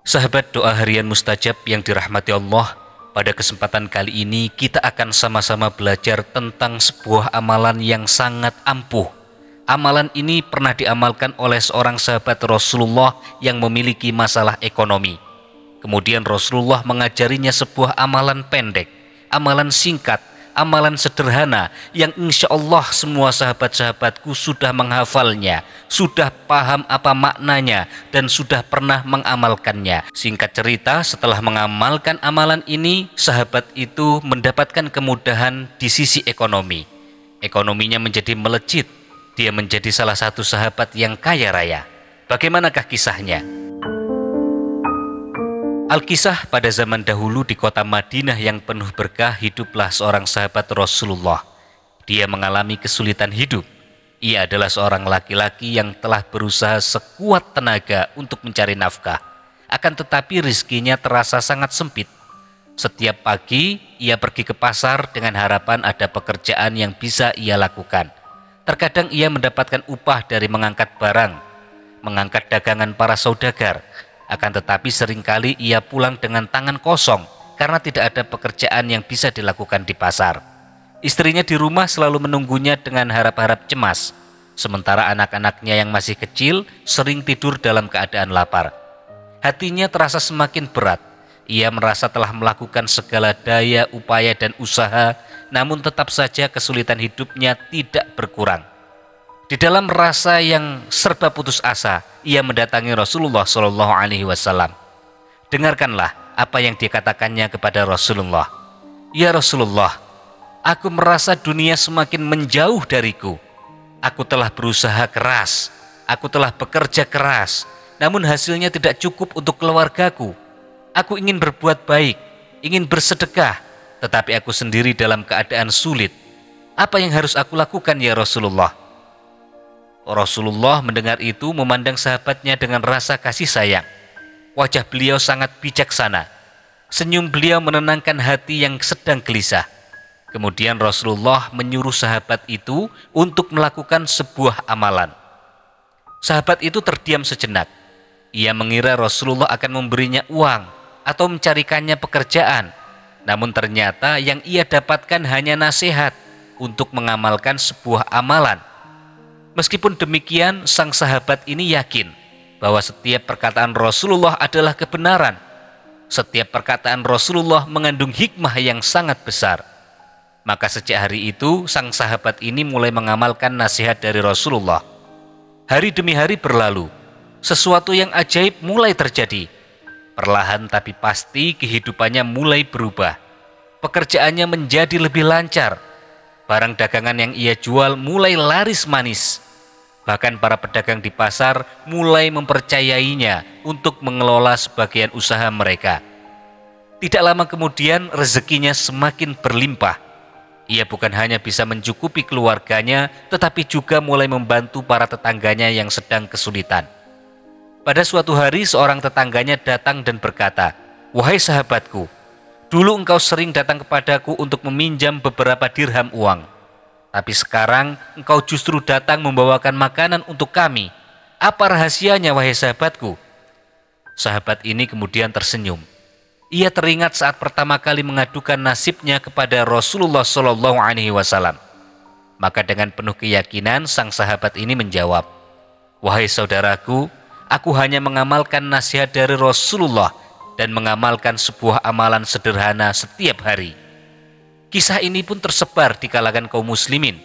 Sahabat doa harian mustajab yang dirahmati Allah, pada kesempatan kali ini kita akan sama-sama belajar tentang sebuah amalan yang sangat ampuh. Amalan ini pernah diamalkan oleh seorang sahabat Rasulullah yang memiliki masalah ekonomi. Kemudian Rasulullah mengajarinya sebuah amalan pendek, amalan singkat, amalan sederhana yang insya Allah semua sahabat-sahabatku sudah menghafalnya, sudah paham apa maknanya, dan sudah pernah mengamalkannya. Singkat cerita, setelah mengamalkan amalan ini, sahabat itu mendapatkan kemudahan di sisi ekonomi. Ekonominya menjadi melejit, dia menjadi salah satu sahabat yang kaya raya. Bagaimanakah kisahnya? Alkisah pada zaman dahulu di kota Madinah yang penuh berkah hiduplah seorang sahabat Rasulullah. Dia mengalami kesulitan hidup. Ia adalah seorang laki-laki yang telah berusaha sekuat tenaga untuk mencari nafkah. Akan tetapi rizkinya terasa sangat sempit. Setiap pagi ia pergi ke pasar dengan harapan ada pekerjaan yang bisa ia lakukan. Terkadang ia mendapatkan upah dari mengangkat barang, mengangkat dagangan para saudagar. Akan tetapi seringkali ia pulang dengan tangan kosong karena tidak ada pekerjaan yang bisa dilakukan di pasar. Istrinya di rumah selalu menunggunya dengan harap-harap cemas, sementara anak-anaknya yang masih kecil sering tidur dalam keadaan lapar. Hatinya terasa semakin berat. Ia merasa telah melakukan segala daya, upaya dan usaha, namun tetap saja kesulitan hidupnya tidak berkurang. Di dalam rasa yang serba putus asa, ia mendatangi Rasulullah SAW. Dengarkanlah apa yang dikatakannya kepada Rasulullah. Ya Rasulullah, aku merasa dunia semakin menjauh dariku. Aku telah berusaha keras, aku telah bekerja keras, namun hasilnya tidak cukup untuk keluargaku. Aku ingin berbuat baik, ingin bersedekah, tetapi aku sendiri dalam keadaan sulit. Apa yang harus aku lakukan ya Rasulullah? Rasulullah mendengar itu memandang sahabatnya dengan rasa kasih sayang. Wajah beliau sangat bijaksana. Senyum beliau menenangkan hati yang sedang gelisah. Kemudian Rasulullah menyuruh sahabat itu untuk melakukan sebuah amalan. Sahabat itu terdiam sejenak. Ia mengira Rasulullah akan memberinya uang atau mencarikannya pekerjaan. Namun ternyata yang ia dapatkan hanya nasihat untuk mengamalkan sebuah amalan. Meskipun demikian, sang sahabat ini yakin bahwa setiap perkataan Rasulullah adalah kebenaran. Setiap perkataan Rasulullah mengandung hikmah yang sangat besar. Maka sejak hari itu, sang sahabat ini mulai mengamalkan nasihat dari Rasulullah. Hari demi hari berlalu, sesuatu yang ajaib mulai terjadi. Perlahan tapi pasti kehidupannya mulai berubah. Pekerjaannya menjadi lebih lancar. Barang dagangan yang ia jual mulai laris manis. Bahkan para pedagang di pasar mulai mempercayainya untuk mengelola sebagian usaha mereka. Tidak lama kemudian rezekinya semakin berlimpah. Ia bukan hanya bisa mencukupi keluarganya, tetapi juga mulai membantu para tetangganya yang sedang kesulitan. Pada suatu hari seorang tetangganya datang dan berkata, "Wahai sahabatku, dulu engkau sering datang kepadaku untuk meminjam beberapa dirham uang. Tapi sekarang engkau justru datang membawakan makanan untuk kami. Apa rahasianya wahai sahabatku?" Sahabat ini kemudian tersenyum. Ia teringat saat pertama kali mengadukan nasibnya kepada Rasulullah SAW. Maka dengan penuh keyakinan sang sahabat ini menjawab, "Wahai saudaraku, aku hanya mengamalkan nasihat dari Rasulullah dan mengamalkan sebuah amalan sederhana setiap hari." Kisah ini pun tersebar di kalangan kaum muslimin.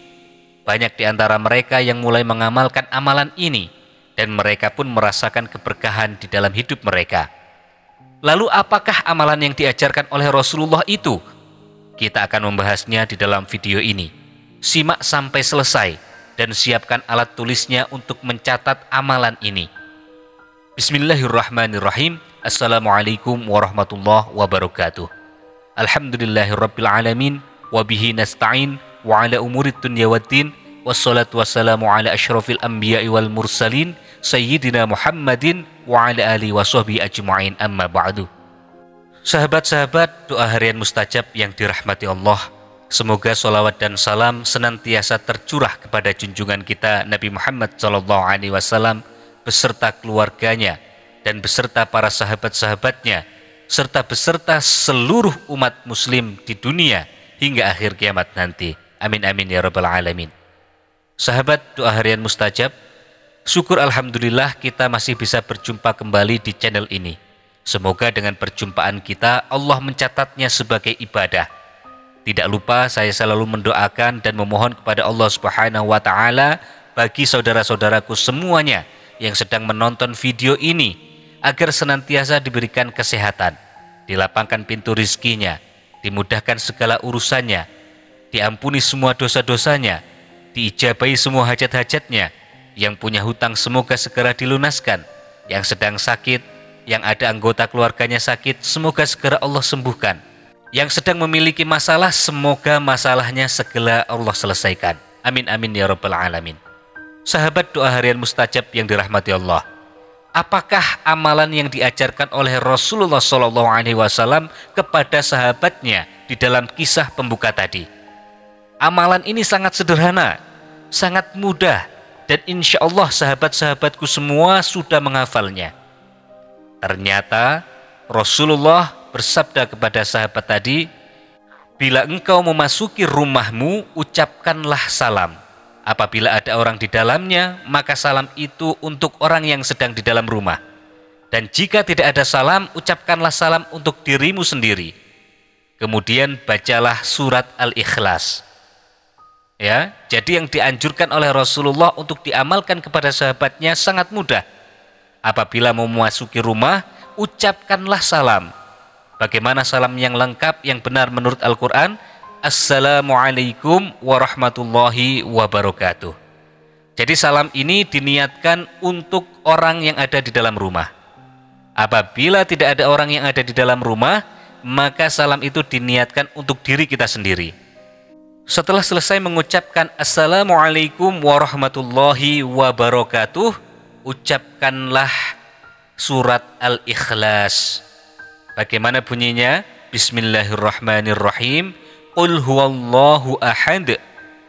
Banyak di antara mereka yang mulai mengamalkan amalan ini dan mereka pun merasakan keberkahan di dalam hidup mereka. Lalu apakah amalan yang diajarkan oleh Rasulullah itu? Kita akan membahasnya di dalam video ini. Simak sampai selesai dan siapkan alat tulisnya untuk mencatat amalan ini. Bismillahirrahmanirrahim. Assalamualaikum warahmatullahi wabarakatuh. Alhamdulillahirabbil alamin wa bihi nasta'in wa ala umurid dunya waddin wassalatu wassalamu ala asyrafil anbiya'i wal mursalin sayyidina Muhammadin wa ala alihi wa sahbihi ajma'in, amma ba'du. Sahabat-sahabat doa harian mustajab yang dirahmati Allah, semoga sholawat dan salam senantiasa tercurah kepada junjungan kita Nabi Muhammad SAW beserta keluarganya, dan beserta para sahabat-sahabatnya, serta beserta seluruh umat muslim di dunia hingga akhir kiamat nanti. Amin amin ya rabbal alamin. Sahabat doa harian mustajab, syukur alhamdulillah kita masih bisa berjumpa kembali di channel ini. Semoga dengan perjumpaan kita Allah mencatatnya sebagai ibadah. Tidak lupa saya selalu mendoakan dan memohon kepada Allah Subhanahu wa taala bagi saudara-saudaraku semuanya yang sedang menonton video ini, agar senantiasa diberikan kesehatan, dilapangkan pintu rizkinya, dimudahkan segala urusannya, diampuni semua dosa-dosanya, diijabahi semua hajat-hajatnya. Yang punya hutang semoga segera dilunaskan, yang sedang sakit, yang ada anggota keluarganya sakit, semoga segera Allah sembuhkan. Yang sedang memiliki masalah, semoga masalahnya segera Allah selesaikan. Amin amin ya rabbal alamin. Sahabat doa harian mustajab yang dirahmati Allah, apakah amalan yang diajarkan oleh Rasulullah SAW kepada sahabatnya di dalam kisah pembuka tadi? Amalan ini sangat sederhana, sangat mudah, dan insya Allah sahabat-sahabatku semua sudah menghafalnya. Ternyata Rasulullah bersabda kepada sahabat tadi, bila engkau memasuki rumahmu, ucapkanlah salam. Apabila ada orang di dalamnya, maka salam itu untuk orang yang sedang di dalam rumah. Dan jika tidak ada salam, ucapkanlah salam untuk dirimu sendiri. Kemudian bacalah surat Al-Ikhlas. Ya, jadi yang dianjurkan oleh Rasulullah untuk diamalkan kepada sahabatnya sangat mudah. Apabila mau memasuki rumah, ucapkanlah salam. Bagaimana salam yang lengkap, yang benar menurut Al-Quran? Assalamualaikum warahmatullahi wabarakatuh. Jadi salam ini diniatkan untuk orang yang ada di dalam rumah. Apabila tidak ada orang yang ada di dalam rumah, maka salam itu diniatkan untuk diri kita sendiri. Setelah selesai mengucapkan Assalamualaikum warahmatullahi wabarakatuh, ucapkanlah surat Al-Ikhlas. Bagaimana bunyinya? Bismillahirrahmanirrahim. Qul huwallahu ahad,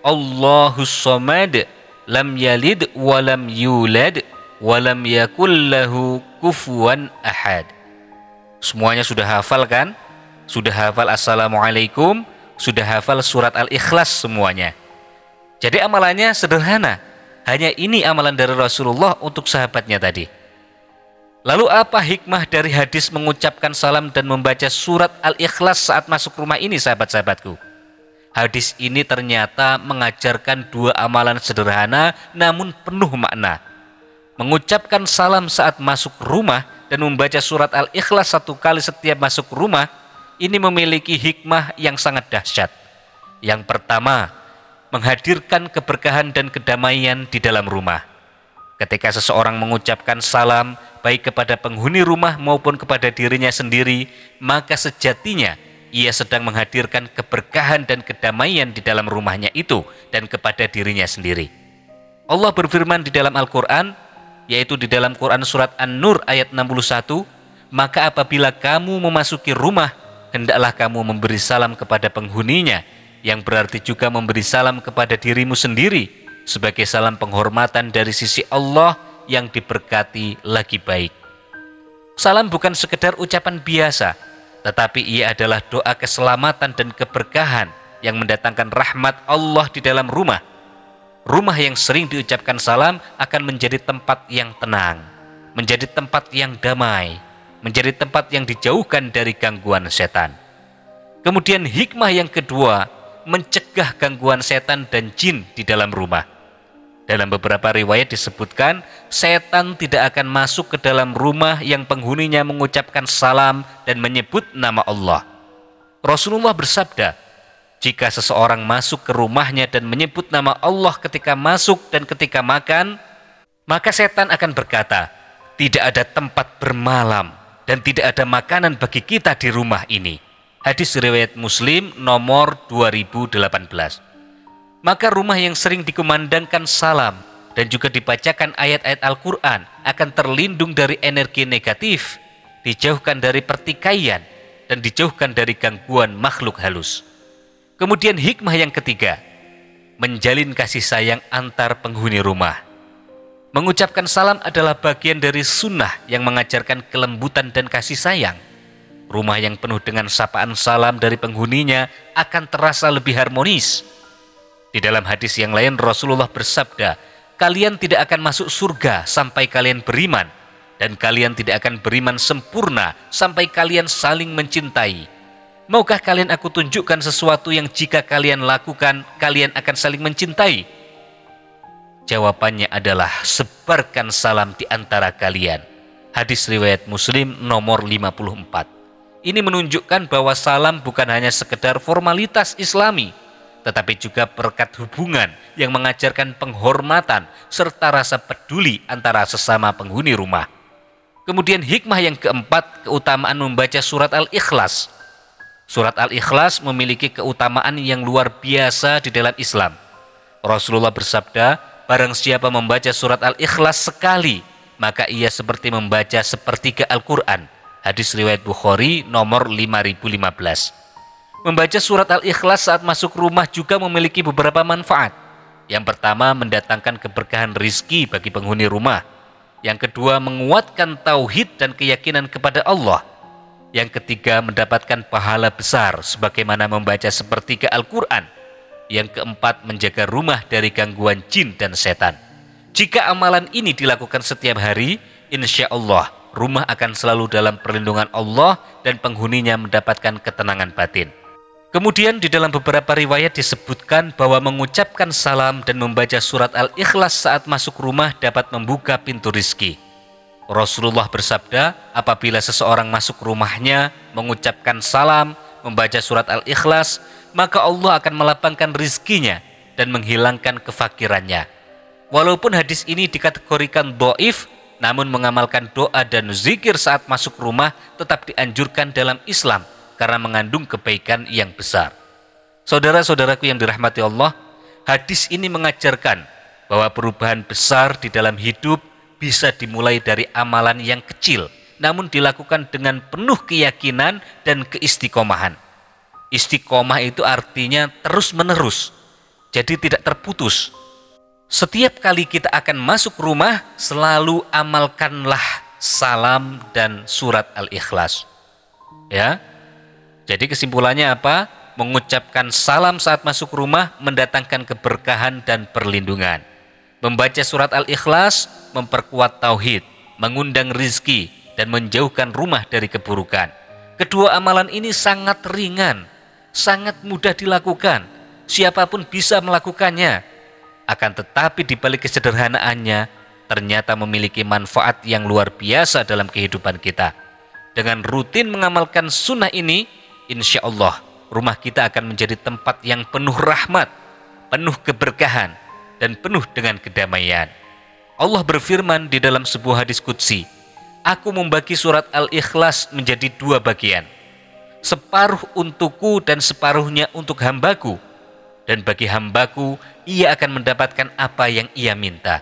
Allahus samad, lam yalid walam yulad, walam yakul lahu kufuwan ahad. Semuanya sudah hafal kan? Sudah hafal Assalamualaikum, sudah hafal surat Al-Ikhlas semuanya. Jadi amalannya sederhana. Hanya ini amalan dari Rasulullah untuk sahabatnya tadi. Lalu apa hikmah dari hadis mengucapkan salam dan membaca surat Al-Ikhlas saat masuk rumah ini, sahabat-sahabatku? Hadis ini ternyata mengajarkan dua amalan sederhana namun penuh makna. Mengucapkan salam saat masuk rumah dan membaca surat Al-Ikhlas satu kali setiap masuk rumah, ini memiliki hikmah yang sangat dahsyat. Yang pertama, menghadirkan keberkahan dan kedamaian di dalam rumah. Ketika seseorang mengucapkan salam baik kepada penghuni rumah maupun kepada dirinya sendiri, maka sejatinya ia sedang menghadirkan keberkahan dan kedamaian di dalam rumahnya itu dan kepada dirinya sendiri. Allah berfirman di dalam Al-Quran, yaitu di dalam Quran surat An-Nur ayat 61, maka apabila kamu memasuki rumah, hendaklah kamu memberi salam kepada penghuninya, yang berarti juga memberi salam kepada dirimu sendiri, sebagai salam penghormatan dari sisi Allah yang diberkati lagi baik. Salam bukan sekedar ucapan biasa, tetapi ia adalah doa keselamatan dan keberkahan yang mendatangkan rahmat Allah di dalam rumah. Rumah yang sering diucapkan salam akan menjadi tempat yang tenang, menjadi tempat yang damai, menjadi tempat yang dijauhkan dari gangguan setan. Kemudian hikmah yang kedua, mencegah gangguan setan dan jin di dalam rumah. Dalam beberapa riwayat disebutkan, setan tidak akan masuk ke dalam rumah yang penghuninya mengucapkan salam dan menyebut nama Allah. Rasulullah bersabda, jika seseorang masuk ke rumahnya dan menyebut nama Allah ketika masuk dan ketika makan, maka setan akan berkata, tidak ada tempat bermalam dan tidak ada makanan bagi kita di rumah ini. Hadis riwayat Muslim nomor 2018. Maka rumah yang sering dikumandangkan salam dan juga dibacakan ayat-ayat Al-Quran akan terlindung dari energi negatif, dijauhkan dari pertikaian, dan dijauhkan dari gangguan makhluk halus. Kemudian hikmah yang ketiga, menjalin kasih sayang antar penghuni rumah. Mengucapkan salam adalah bagian dari sunnah yang mengajarkan kelembutan dan kasih sayang. Rumah yang penuh dengan sapaan salam dari penghuninya akan terasa lebih harmonis. Di dalam hadis yang lain Rasulullah bersabda, kalian tidak akan masuk surga sampai kalian beriman, dan kalian tidak akan beriman sempurna sampai kalian saling mencintai. Maukah kalian aku tunjukkan sesuatu yang jika kalian lakukan, kalian akan saling mencintai? Jawabannya adalah sebarkan salam di antara kalian. Hadis riwayat Muslim nomor 54. Ini menunjukkan bahwa salam bukan hanya sekedar formalitas Islami, tetapi juga perekat hubungan yang mengajarkan penghormatan serta rasa peduli antara sesama penghuni rumah. Kemudian hikmah yang keempat, keutamaan membaca surat Al-Ikhlas. Surat Al-Ikhlas memiliki keutamaan yang luar biasa di dalam Islam. Rasulullah bersabda, barang siapa membaca surat Al-Ikhlas sekali, maka ia seperti membaca sepertiga Al-Quran. Hadis riwayat Bukhari nomor 5015. Membaca surat Al-Ikhlas saat masuk rumah juga memiliki beberapa manfaat. Yang pertama, mendatangkan keberkahan rizki bagi penghuni rumah. Yang kedua, menguatkan tauhid dan keyakinan kepada Allah. Yang ketiga, mendapatkan pahala besar sebagaimana membaca sepertiga Al-Quran. Yang keempat, menjaga rumah dari gangguan jin dan setan. Jika amalan ini dilakukan setiap hari, insya Allah rumah akan selalu dalam perlindungan Allah dan penghuninya mendapatkan ketenangan batin. Kemudian di dalam beberapa riwayat disebutkan bahwa mengucapkan salam dan membaca surat Al-Ikhlas saat masuk rumah dapat membuka pintu rizki. Rasulullah bersabda, apabila seseorang masuk rumahnya, mengucapkan salam, membaca surat Al-Ikhlas, maka Allah akan melapangkan rizkinya dan menghilangkan kefakirannya. Walaupun hadis ini dikategorikan dhaif, namun mengamalkan doa dan zikir saat masuk rumah tetap dianjurkan dalam Islam karena mengandung kebaikan yang besar. Saudara-saudaraku yang dirahmati Allah, hadis ini mengajarkan bahwa perubahan besar di dalam hidup bisa dimulai dari amalan yang kecil, namun dilakukan dengan penuh keyakinan dan keistiqomahan. Istiqomah itu artinya terus-menerus, jadi tidak terputus. Setiap kali kita akan masuk rumah, selalu amalkanlah salam dan surat Al-Ikhlas. Ya, jadi kesimpulannya apa? Mengucapkan salam saat masuk rumah mendatangkan keberkahan dan perlindungan. Membaca surat Al-Ikhlas memperkuat tauhid, mengundang rizki, dan menjauhkan rumah dari keburukan. Kedua amalan ini sangat ringan, sangat mudah dilakukan. Siapapun bisa melakukannya. Akan tetapi di balik kesederhanaannya, ternyata memiliki manfaat yang luar biasa dalam kehidupan kita. Dengan rutin mengamalkan sunnah ini, insya Allah rumah kita akan menjadi tempat yang penuh rahmat, penuh keberkahan, dan penuh dengan kedamaian. Allah berfirman di dalam sebuah hadis qudsi, aku membagi surat Al-Ikhlas menjadi dua bagian, separuh untukku dan separuhnya untuk hambaku, dan bagi hambaku ia akan mendapatkan apa yang ia minta.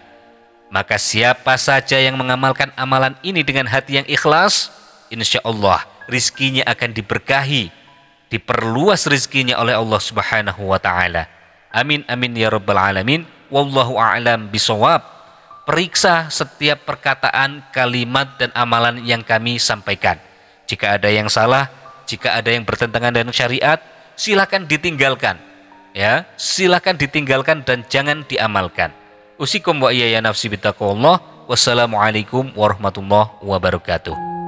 Maka siapa saja yang mengamalkan amalan ini dengan hati yang ikhlas, insya Allah rizkinya akan diberkahi, diperluas rizkinya oleh Allah Subhanahu wa ta'ala. Amin amin ya rabbal alamin. Wallahu a'lam bisawab. Periksa setiap perkataan, kalimat, dan amalan yang kami sampaikan. Jika ada yang salah, jika ada yang bertentangan dengan syariat, silakan ditinggalkan. Ya, silakan ditinggalkan dan jangan diamalkan. Usikum wa iyaya nafsi bittaqwallah. Wassalamualaikum warahmatullahi wabarakatuh.